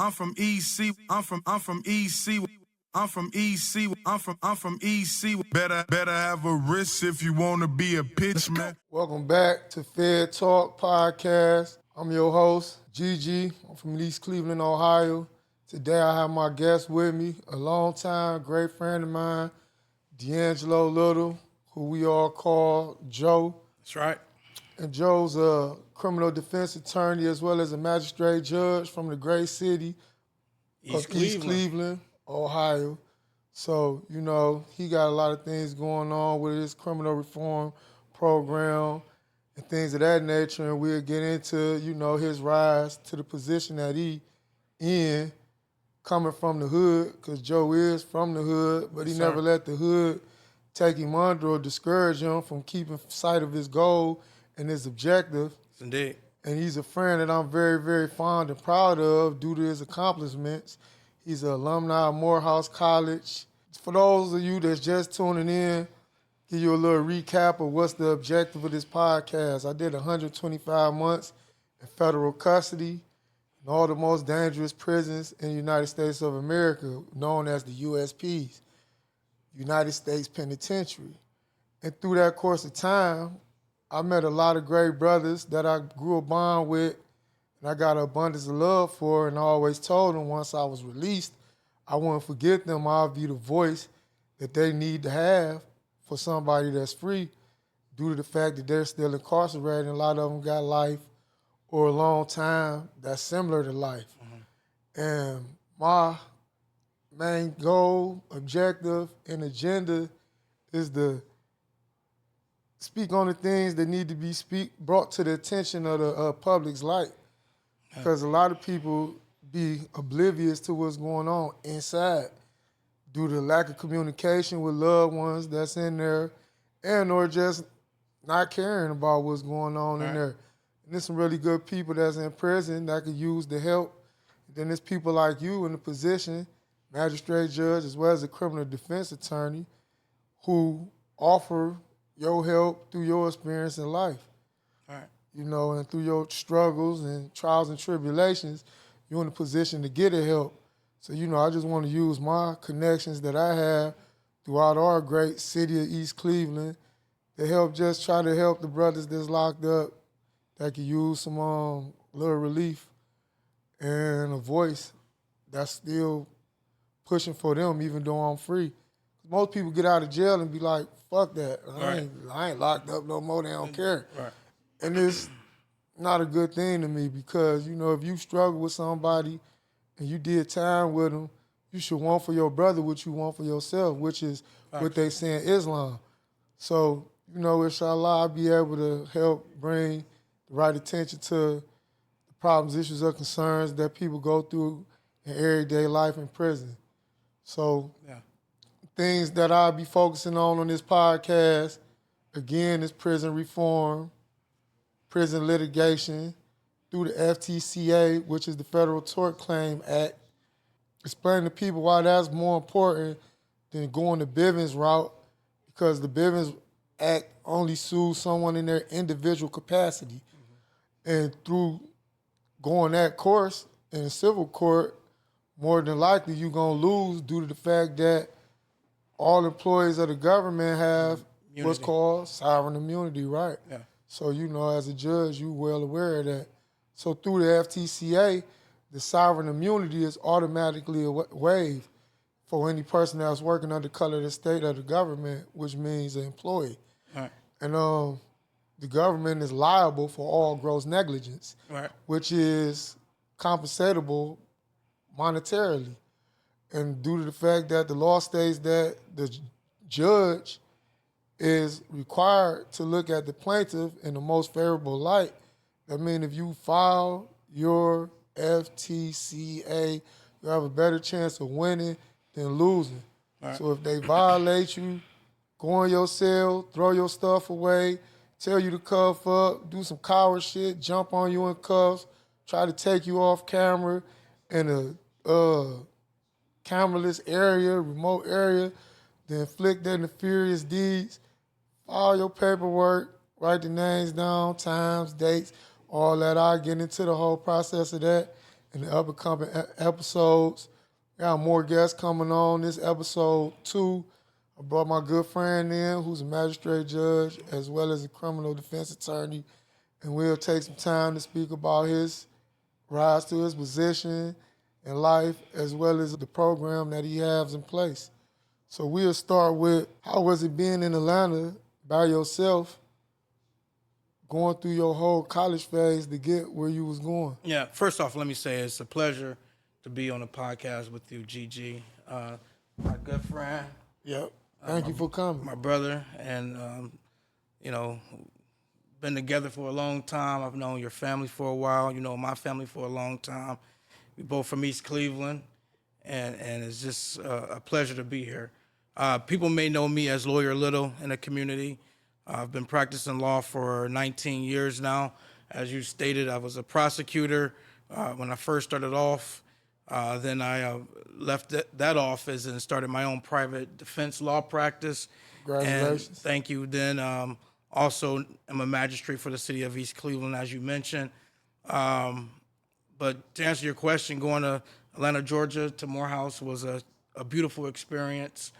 I'm from EC. I'm from EC. I'm from EC. I'm from EC. Better have a wrist if you want to be a pitch man. Welcome back to FedTalk Podcast. I'm your host, Gigi. I'm from East Cleveland, Ohio. Today I have my guest with me, a longtime great friend of mine, D'Angelo Little, who we all call Joe. That's right. And Joe's a criminal defense attorney as well as a magistrate judge from the great city of East Cleveland, Ohio. So, you know, he got a lot of things going on with his criminal reform program and things of that nature. And we'll get into, you know, his rise to the position that he in, coming from the hood, because Joe is from the hood, but he never let the hood take him under or discourage him from keeping sight of his goal and his objective. Indeed. And he's a friend that I'm very, very fond and proud of due to his accomplishments. He's an alumni of Morehouse College. For those of you that's just tuning in, give you a little recap of what's the objective of this podcast. I did 125 months in federal custody in all the most dangerous prisons in the United States of America, known as the USPs, United States Penitentiary. And through that course of time, I met a lot of great brothers that I grew a bond with and I got an abundance of love for, and I always told them once I was released, I wouldn't forget them. I'll be the voice that they need to have for somebody that's free due to the fact that they're still incarcerated, and a lot of them got life or a long time that's similar to life. Mm-hmm. And my main goal, objective, and agenda is to speak on the things that need to be brought to the attention of the public's light. Because a lot of people be oblivious to what's going on inside due to lack of communication with loved ones that's in there and or just not caring about what's going on in there. And there's some really good people that's in prison that could use the help. And then there's people like you in the position, magistrate judge as well as a criminal defense attorney, who offer your help through your experience in life. All right. You know, and through your struggles and trials and tribulations, you're in a position to get help. So, you know, I just want to use my connections that I have throughout our great city of East Cleveland to help just try to help the brothers that's locked up that could use some little relief and a voice that's still pushing for them even though I'm free. Most people get out of jail and be like, fuck that. I ain't locked up no more, they don't care. Right. And it's not a good thing to me because, you know, if you struggle with somebody and you did time with them, you should want for your brother what you want for yourself, which is what they say in Islam. So, you know, inshallah, I'll be able to help bring the right attention to the problems, issues, or concerns that people go through in everyday life in prison. So, things that I'll be focusing on this podcast, again, is prison reform, prison litigation through the FTCA, which is the Federal Tort Claim Act. Explain to people why that's more important than going the Bivens route, because the Bivens Act only sues someone in their individual capacity. Mm-hmm. And through going that course in a civil court, more than likely you're going to lose due to the fact that all employees of the government have what's called sovereign immunity, right? Yeah. So, you know, as a judge, you're well aware of that. So through the FTCA, the sovereign immunity is automatically waived for any person that's working under color of the state or the government, which means an employee. Right. And the government is liable for all gross negligence, which is compensatable monetarily. And due to the fact that the law states that the judge is required to look at the plaintiff in the most favorable light, that means if you file your FTCA, you have a better chance of winning than losing. Right. So if they violate you, go in your cell, throw your stuff away, tell you to cuff up, do some coward shit, jump on you in cuffs, try to take you off camera in a cameraless area, remote area, then inflict their nefarious deeds, file your paperwork, write the names down, times, dates, all that. I'll get into the whole process of that. in the upcoming episodes. Got more guests coming on. This episode 2, I brought my good friend in who's a magistrate judge as well as a criminal defense attorney, and we'll take some time to speak about his rise to his position in life as well as the program that he has in place. So we'll start with, how was it being in Atlanta by yourself, going through your whole college phase to get where you was going? Yeah, first off, let me say it's a pleasure to be on the podcast with you, GG. My good friend. Yep. Thank you for coming. My brother, and, been together for a long time. I've known your family for a while. You know my family for a long time. We both from East Cleveland, and it's just a pleasure to be here. People may know me as Lawyer Little in the community. I've been practicing law for 19 years now. As you stated, I was a prosecutor when I first started off. Then I left that office and started my own private defense law practice. Congratulations. And thank you. Then also I'm a magistrate for the city of East Cleveland, as you mentioned. But to answer your question, going to Atlanta, Georgia to Morehouse was a beautiful experience.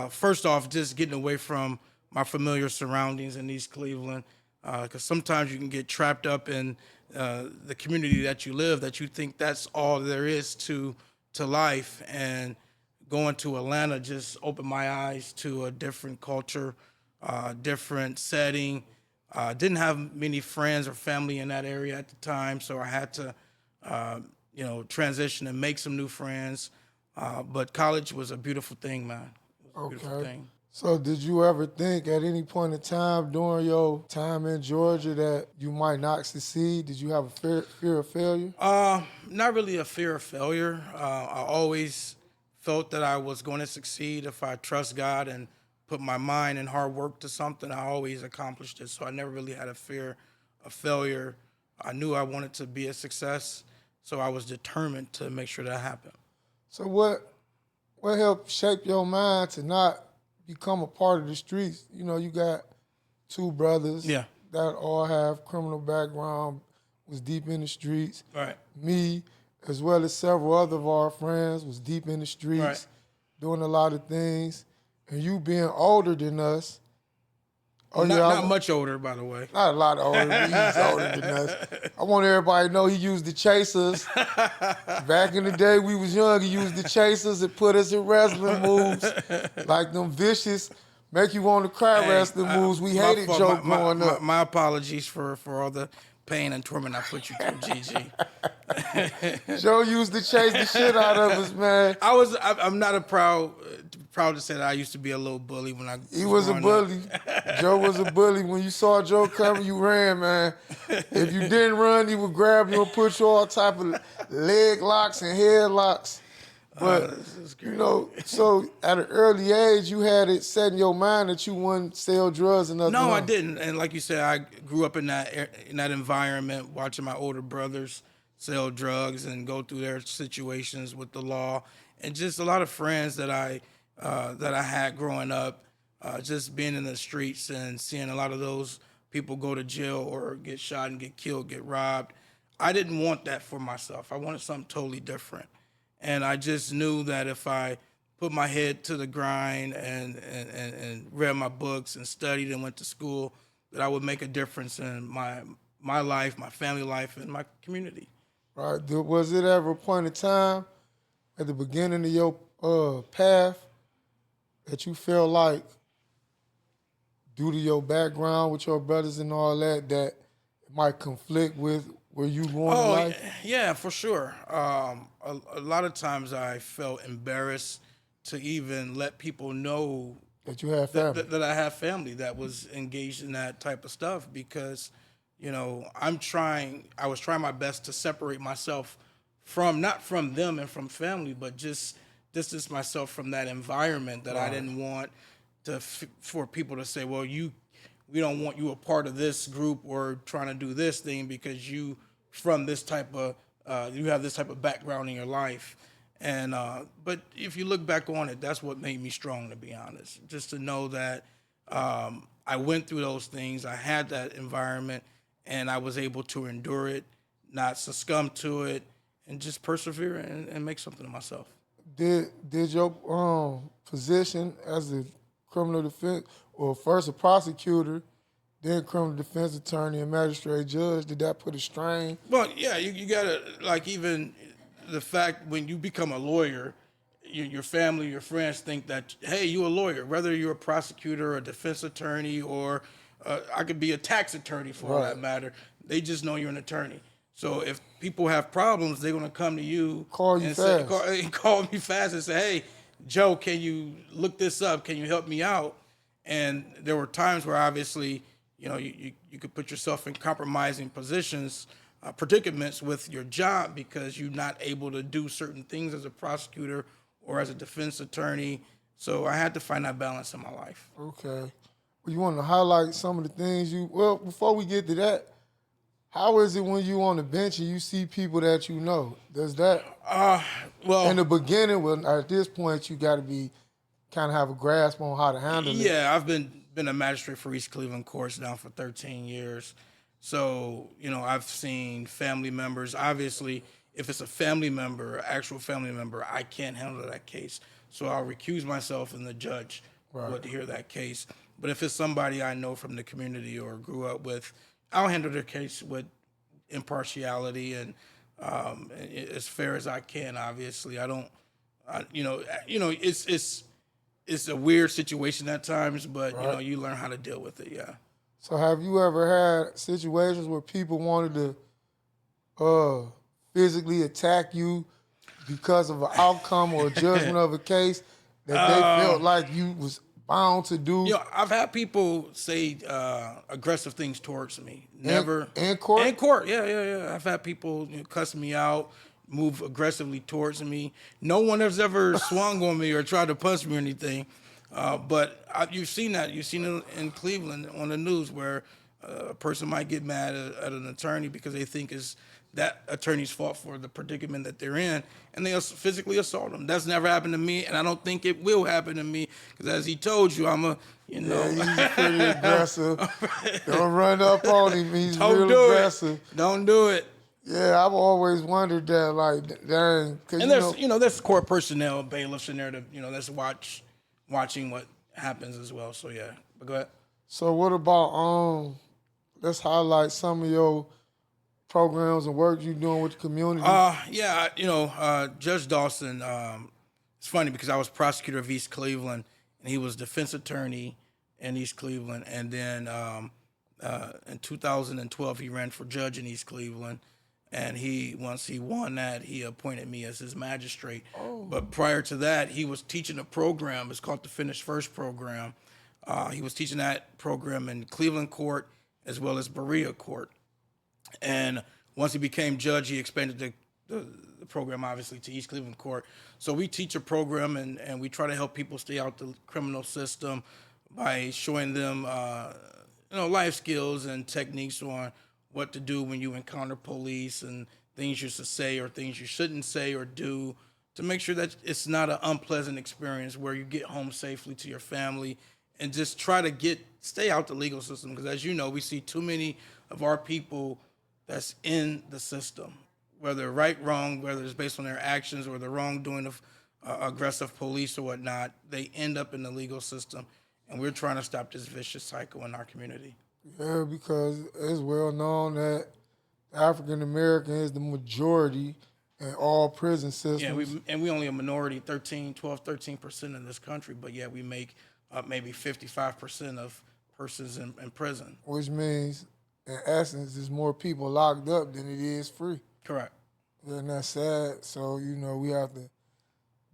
First off, just getting away from my familiar surroundings in East Cleveland, because sometimes you can get trapped up in the community that you live, that you think that's all there is to life. And going to Atlanta just opened my eyes to a different culture, different setting. Didn't have many friends or family in that area at the time, so I had to, transition and make some new friends. But college was a beautiful thing, man. It was a beautiful thing. So did you ever think at any point in time during your time in Georgia that you might not succeed? Did you have a fear of failure? Not really a fear of failure. I always felt that I was going to succeed if I trust God and put my mind and hard work to something. I always accomplished it, so I never really had a fear of failure. I knew I wanted to be a success, so I was determined to make sure that happened. So what helped shape your mind to not become a part of the streets? You know, you got 2 brothers that all have criminal background, was deep in the streets. Right. Me, as well as several other of our friends, was deep in the streets, doing a lot of things. And you being older than us. Not much older, by the way. Not a lot older. He's older than us. I want everybody to know he used the chasers. Back in the day, we was young. He used the chasers and put us in wrestling moves, like them vicious, make you want to cry wrestling moves. We hated Joe growing up. My apologies for all the pain and torment I put you through, GG. Joe used to chase the shit out of us, man. I'm not proud to say that I used to be a little bully when He was a bully. Joe was a bully. When you saw Joe coming, you ran, man. If you didn't run, he would grab you and put you all type of leg locks and head locks. But, so at an early age, you had it set in your mind that you wouldn't sell drugs and nothing. No, I didn't. And like you said, I grew up in that environment, watching my older brothers sell drugs and go through their situations with the law, and just a lot of friends that I had growing up, just being in the streets and seeing a lot of those people go to jail or get shot and get killed, get robbed. I didn't want that for myself. I wanted something totally different. And I just knew that if I put my head to the grind and read my books and studied and went to school, that I would make a difference in my life, my family life, and my community. Right. Was it ever a point in time at the beginning of your path that you felt like, due to your background with your brothers and all that, that it might conflict with where you going in life? Yeah, for sure. A lot of times I felt embarrassed to even let people know that you have family. That I have family that was engaged in that type of stuff, because, I was trying my best to separate myself not from them and from family, but just distance myself from that environment that I didn't want for people to say, well, we don't want you a part of this group or trying to do this thing because you from this type of you have this type of background in your life. And but if you look back on it, that's what made me strong, to be honest. Just to know that I went through those things, I had that environment, and I was able to endure it, not succumb to it, just persevere and make something of myself. Did your position as a criminal defense, or first a prosecutor, then criminal defense attorney and magistrate judge, did that put a strain? Well, yeah, you gotta, like, even the fact when you become a lawyer, your family, your friends think that, hey, you a lawyer, whether you're a prosecutor, a defense attorney, or I could be a tax attorney for all that matter. They just know you're an attorney. So if people have problems, they're gonna come to you, call me fast and say, hey, Joe, can you look this up? Can you help me out? And there were times where obviously, you could put yourself in compromising positions, predicaments with your job because you're not able to do certain things as a prosecutor or as a defense attorney. So I had to find that balance in my life. Okay. Well, you want to highlight some of the things well, before we get to that, how is it when you on the bench and you see people that you know? Does that, in the beginning, at this point, you got to be kind of have a grasp on how to handle it? Yeah, I've been a magistrate for East Cleveland courts now for 13 years. So, I've seen family members. Obviously, if it's a family member, actual family member, I can't handle that case. So I'll recuse myself and the judge would hear that case. But if it's somebody I know from the community or grew up with, I'll handle their case with impartiality and as fair as I can. Obviously, I don't. It's a weird situation at times, but you learn how to deal with it. Yeah. So have you ever had situations where people wanted to physically attack you because of an outcome or a judgment of a case that they felt like you was bound to do? I've had people say aggressive things towards me. Never in court. In court, yeah. I've had people cuss me out, move aggressively towards me. No one has ever swung on me or tried to punch me or anything. But you've seen that. You've seen it in Cleveland on the news where a person might get mad at an attorney because they think it's that attorney's fault for the predicament that they're in, and they physically assault them. That's never happened to me, and I don't think it will happen to me because, as he told you, I'm he's pretty aggressive. Don't run up on him. He's real aggressive. Don't do it. Yeah, I've always wondered that, like, dang. And there's court personnel, bailiffs in there that's watching what happens as well. So yeah, but go ahead. So what about let's highlight some of your programs and work you're doing with the community? Judge Dawson. It's funny because I was prosecutor of East Cleveland, and he was defense attorney in East Cleveland, and then in 2012 he ran for judge in East Cleveland. And once he won that, he appointed me as his magistrate. Oh. But prior to that, he was teaching a program. It's called the Finish First program. He was teaching that program in Cleveland Court as well as Berea Court. And once he became judge, he expanded the program, obviously, to East Cleveland Court. So we teach a program, and we try to help people stay out the criminal system by showing them, life skills and techniques on what to do when you encounter police and things you should say or things you shouldn't say or do to make sure that it's not an unpleasant experience where you get home safely to your family and just try to stay out the legal system. Because as you know, we see too many of our people that's in the system, whether right, wrong, whether it's based on their actions or the wrongdoing of aggressive police or whatnot, they end up in the legal system. And we're trying to stop this vicious cycle in our community. Yeah, because it's well known that African American is the majority in all prison systems. Yeah, we only a minority, 13% in this country, but yet we make up maybe 55% of persons in prison. Which means, in essence, there's more people locked up than it is free. Correct. And that's sad. So, we have to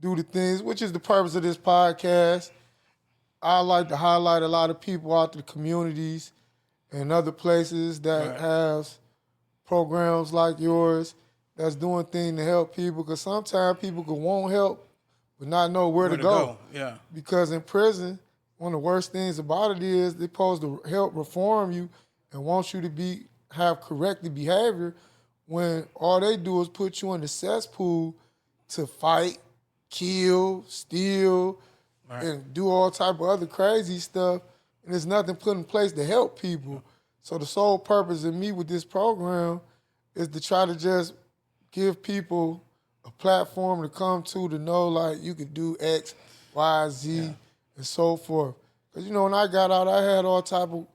do the things, which is the purpose of this podcast. I like to highlight a lot of people out to the communities and other places that have programs like yours that's doing things to help people, because sometimes people could want help but not know where to go. Yeah. Because in prison, one of the worst things about it is they're supposed to help reform you and want you to have corrective behavior when all they do is put you in the cesspool to fight, kill, steal, and do all type of other crazy stuff. And there's nothing put in place to help people. So the sole purpose of me with this program is to try to just give people a platform to come to know, like, you could do X, Y, Z, and so forth. Because, when I got out, I had all type of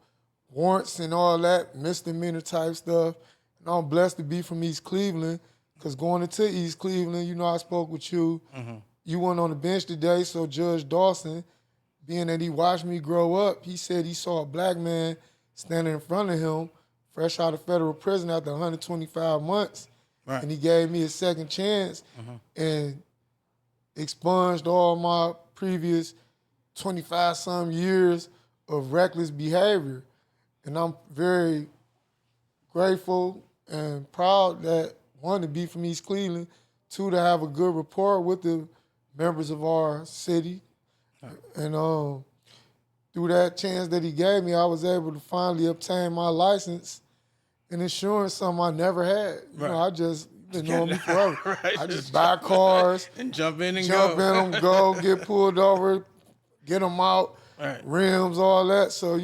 warrants and all that, misdemeanor type stuff. And I'm blessed to be from East Cleveland, because going into East Cleveland, I spoke with you. Mm-hmm. You weren't on the bench today, so Judge Dawson, being that he watched me grow up, he said he saw a black man standing in front of him, fresh out of federal prison after 125 months. Right. And he gave me a second chance and expunged all my previous 25-some years of reckless behavior. And I'm very grateful and proud that, one, to be from East Cleveland, two, to have a good rapport with the members of our city. Right. And through that chance that he gave me, I was able to finally obtain my license and insurance, something I never had. Right. I just been knowing me forever. Right. I just buy cars. And jump in Jump in them, go, get pulled over, get them out, right. Rims, all that. So,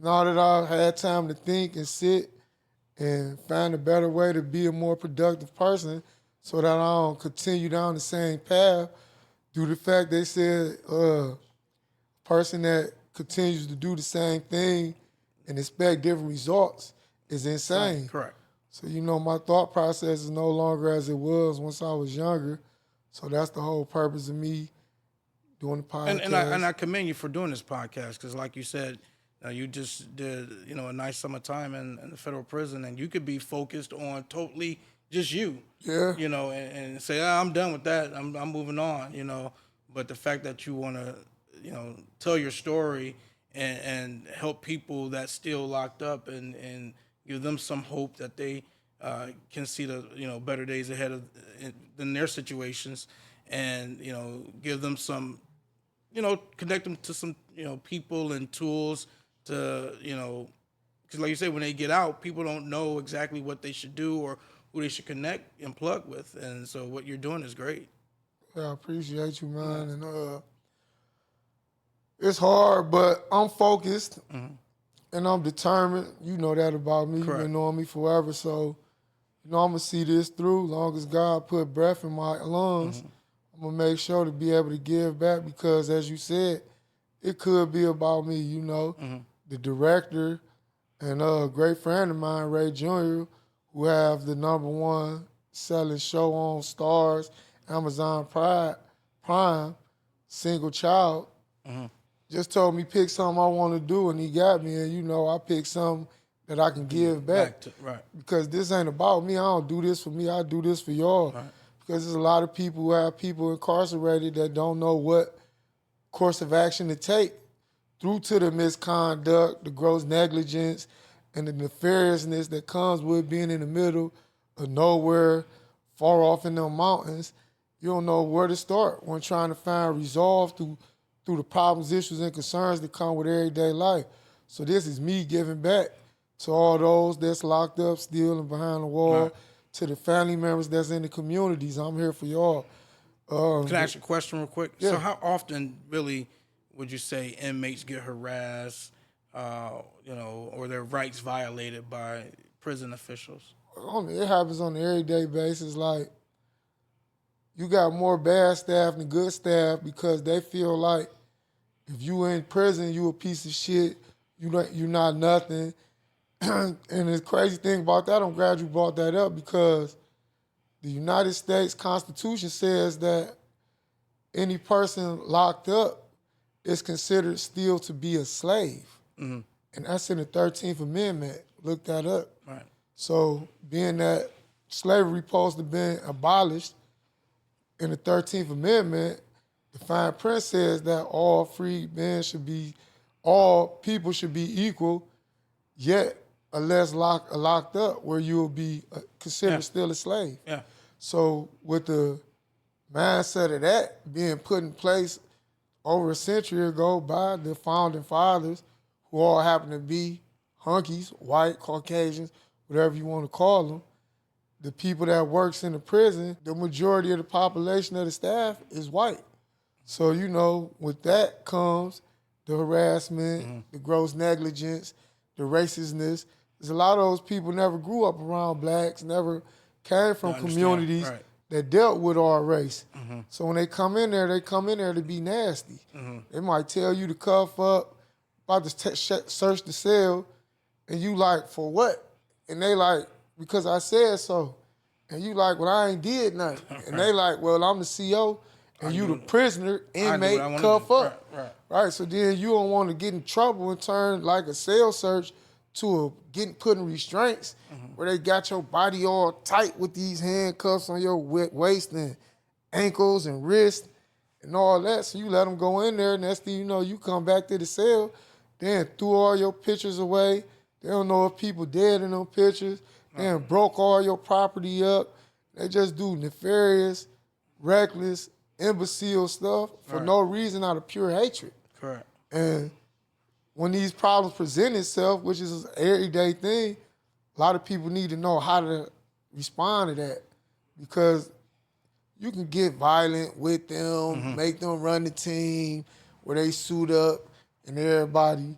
now that I had time to think and sit and find a better way to be a more productive person so that I don't continue down the same path, due to the fact they said a person that continues to do the same thing and expect different results is insane. Right. Correct. So, my thought process is no longer as it was once I was younger. So that's the whole purpose of me doing the podcast. And I commend you for doing this podcast, because like you said, you just did, a nice summertime in the federal prison, and you could be focused on totally just you. Yeah. And say, I'm done with that. I'm moving on, But the fact that you want to, tell your story and help people that's still locked up and give them some hope that they can see the better days ahead than their situations, and give them some, connect them to some people and tools to because like you said, when they get out, people don't know exactly what they should do or who they should connect and plug with, and so what you're doing is great. Yeah, I appreciate you, man, and it's hard, but I'm focused. Mm-hmm. And I'm determined. You know that about me. Correct. You've been knowing me forever. So, I'm going to see this through. As long as God put breath in my lungs, I'm going to make sure to be able to give back, because, as you said, it could be about me, The director and a great friend of mine, Ray Jr., who have the #1 selling show on Stars, Amazon Prime, Single Child, just told me pick something I want to do, and he got me. And, I picked something that I can give back. Right. Because this ain't about me. I don't do this for me. I do this for y'all. Right. Because there's a lot of people who have people incarcerated that don't know what course of action to take, through to the misconduct, the gross negligence, and the nefariousness that comes with being in the middle of nowhere, far off in them mountains. You don't know where to start when trying to find resolve through the problems, issues, and concerns that come with everyday life. So this is me giving back to all those that's locked up still and behind the wall, right. To the family members that's in the communities. I'm here for y'all. Can I ask you a question real quick? Yeah. So how often really would you say inmates get harassed, or their rights violated by prison officials? It happens on an everyday basis. Like, you got more bad staff than good staff, because they feel like if you in prison, you a piece of shit. You're not nothing. And the crazy thing about that, I'm glad you brought that up, because the United States Constitution says that any person locked up is considered still to be a slave. Mm-hmm. And that's in the 13th Amendment. Look that up. Right. So being that slavery supposed to have been abolished in the 13th Amendment, the fine print says that all people should be equal, yet unless locked up, where you will be considered still a slave. Yeah. So with the mindset of that being put in place over a century ago by the founding fathers, who all happen to be hunkies, white, Caucasians, whatever you want to call them, the people that works in the prison, the majority of the population of the staff is white. So, with that comes the harassment, the gross negligence, the racistness. There's a lot of those people never grew up around blacks, never came from communities that dealt with our race. So when they come in there to be nasty. They might tell you to cuff up, about to search the cell, and you like, for what? And they like, because I said so. And you like, well, I ain't did nothing. And they like, well, I'm the CO, and you the prisoner, inmate, cuff up. Right, so then you don't want to get in trouble and turn like a cell search to a getting put in restraints where they got your body all tight with these handcuffs on your waist and ankles and wrists and all that. So you let them go in there, and next thing you know, you come back to the cell, then threw all your pictures away. They don't know if people dead in them pictures. Then broke all your property up. They just do nefarious, reckless, imbecile stuff for no reason out of pure hatred. Correct. And when these problems present itself, which is an everyday thing, a lot of people need to know how to respond to that, because you can get violent with them, make them run the team where they suit up and everybody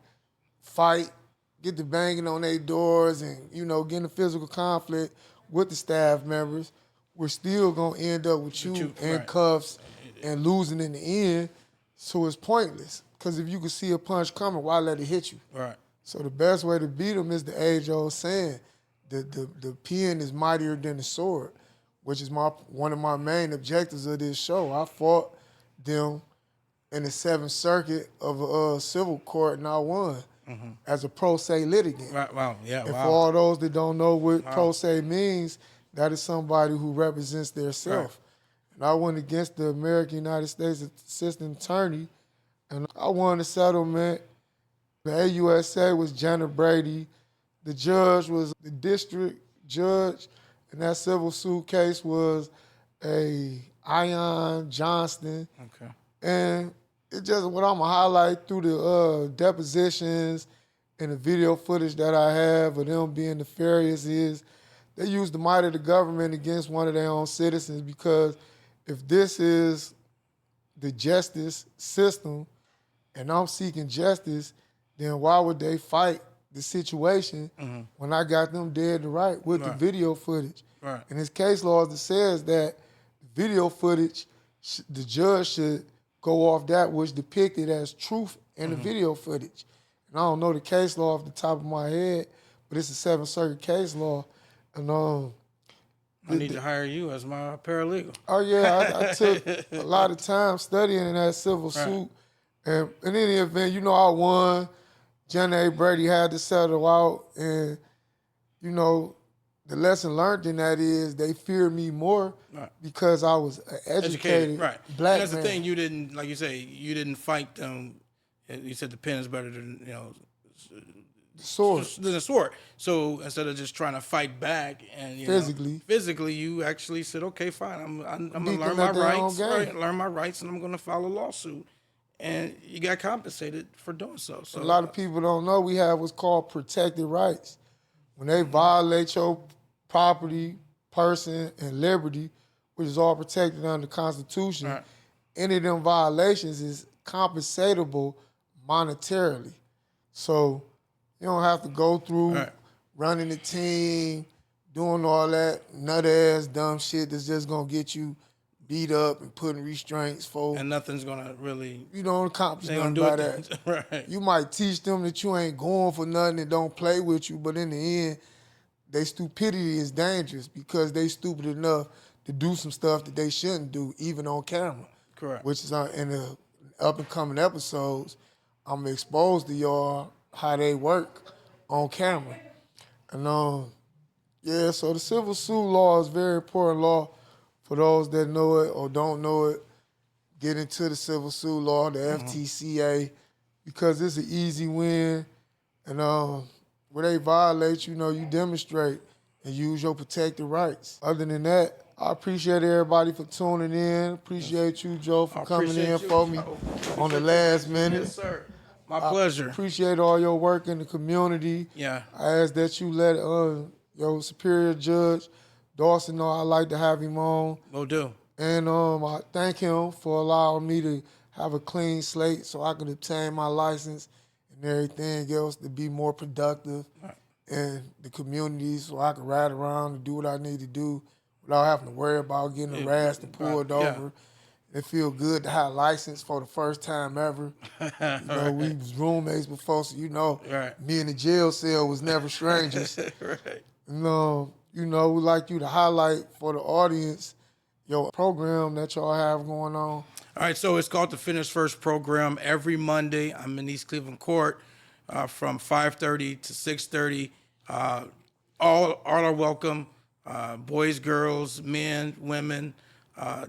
fight, get to banging on their doors and, get in a physical conflict with the staff members. We're still going to end up with you in cuffs and losing in the end, so it's pointless. Because if you can see a punch coming, why let it hit you? Right. So the best way to beat them is the age-old saying, the pen is mightier than the sword, which is one of my main objectives of this show. I fought them in the Seventh Circuit of a civil court, and I won as a pro se litigant. Right. Wow. Yeah. And for all those that don't know what pro se means, that is somebody who represents their self. Right. And I went against the American United States Assistant Attorney, and I won the settlement. The AUSA was Janet Brady. The judge was the district judge, and that civil suit case was a Ion Johnston. Okay. And it just, what I'm going to highlight through the depositions and the video footage that I have of them being nefarious is they used the might of the government against one of their own citizens, because if this is the justice system and I'm seeking justice, then why would they fight the situation when I got them dead to right with the video footage? Right. And there's case laws that says that video footage, the judge should go off that which depicted as truth in the video footage. And I don't know the case law off the top of my head, but it's a Seventh Circuit case law. And I need to hire you as my paralegal. Oh yeah, I took a lot of time studying in that civil suit. And in any event, I won. Jenna A. Brady had to settle out, and the lesson learned in that is they fear me more because I was an educated right. black and that's man. The thing, you didn't, like you say, you didn't fight them. You said the pen is better than the sword. Than the sword. So instead of just trying to fight back and physically, you actually said, okay, fine, I'm gonna learn my rights, learn my rights, and I'm gonna file a lawsuit. And you got compensated for doing so. So a lot of people don't know we have what's called protected rights. When they violate your property, person, and liberty, which is all protected under the Constitution, any of them violations is compensatable monetarily. So you don't have to go through running the team, doing all that nut-ass dumb shit that's just going to get you beat up and put in restraints for. And nothing's going to really. You don't accomplish nothing by that. Right. You might teach them that you ain't going for nothing and don't play with you, but in the end, their stupidity is dangerous because they stupid enough to do some stuff that they shouldn't do, even on camera. Correct. Which is in the up-and-coming episodes, I'm exposed to y'all how they work on camera. And so the civil suit law is a very important law. For those that know it or don't know it, get into the civil suit law, the FTCA, because it's an easy win. And where they violate, you demonstrate and use your protected rights. Other than that, I appreciate everybody for tuning in. Appreciate you, Joe, for coming in for me on the last minute. Yes, sir. My pleasure. Appreciate all your work in the community. Yeah. I ask that you let your superior judge, Dawson, know I'd like to have him on. Will do. And I thank him for allowing me to have a clean slate so I can obtain my license and everything else to be more productive in the community so I can ride around and do what I need to do without having to worry about getting harassed and pulled over. It feel good to have a license for the first time ever. We was roommates before, so me in the jail cell was never strangers. Right. We like you to highlight for the audience your program that y'all have going on. All right, so it's called the Finish First program. Every Monday, I'm in East Cleveland Court from 5:30 to 6:30. All are welcome, boys, girls, men, women.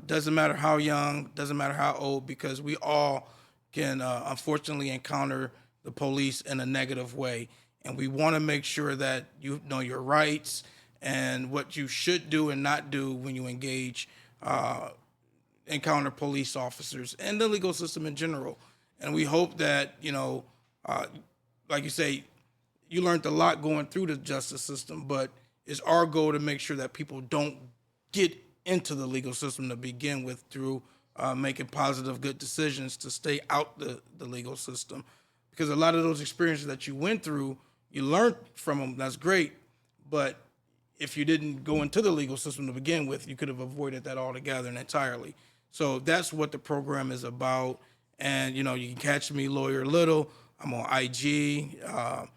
Doesn't matter how young, doesn't matter how old, because we all can unfortunately encounter the police in a negative way. And we want to make sure that you know your rights and what you should do and not do when you encounter police officers and the legal system in general. And we hope that, like you say, you learned a lot going through the justice system, but it's our goal to make sure that people don't get into the legal system to begin with through making positive, good decisions to stay out the legal system. Because a lot of those experiences that you went through, you learned from them, that's great, but if you didn't go into the legal system to begin with, you could have avoided that altogether and entirely. So that's what the program is about. And, you can catch me, Lawyer Little. I'm on IG. I'm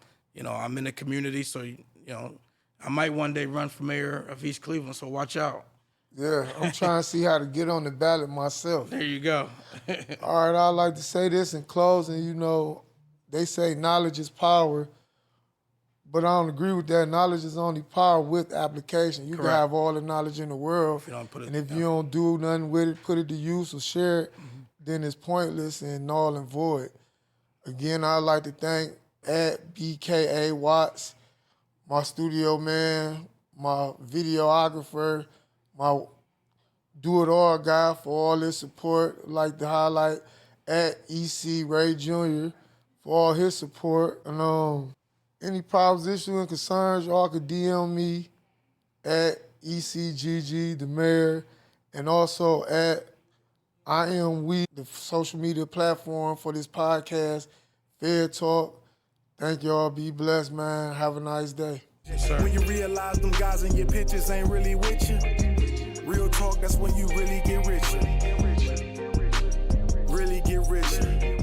in the community. So, I might one day run for mayor of East Cleveland. So watch out. Yeah, I'm trying to see how to get on the ballot myself. There you go. All right, I'd like to say this in closing. They say knowledge is power. But I don't agree with that. Knowledge is only power with application. You Correct. can have all the knowledge in the world, if you don't do nothing with it, put it to use or share it, then it's pointless and null and void. Again, I'd like to thank @BKA Watts, my studio man, my videographer, my do-it-all guy for all his support. I'd like to highlight @EC Ray Jr. for all his support. And any problems, issues, and concerns, y'all could DM me @ECGG, the mayor, and also @IamWe, the social media platform for this podcast, FedTalk. Thank y'all. Be blessed, man. Have a nice day. Yes, sir. When you realize them guys in your pictures ain't really with you, real talk, that's when you really get richer. Really get richer.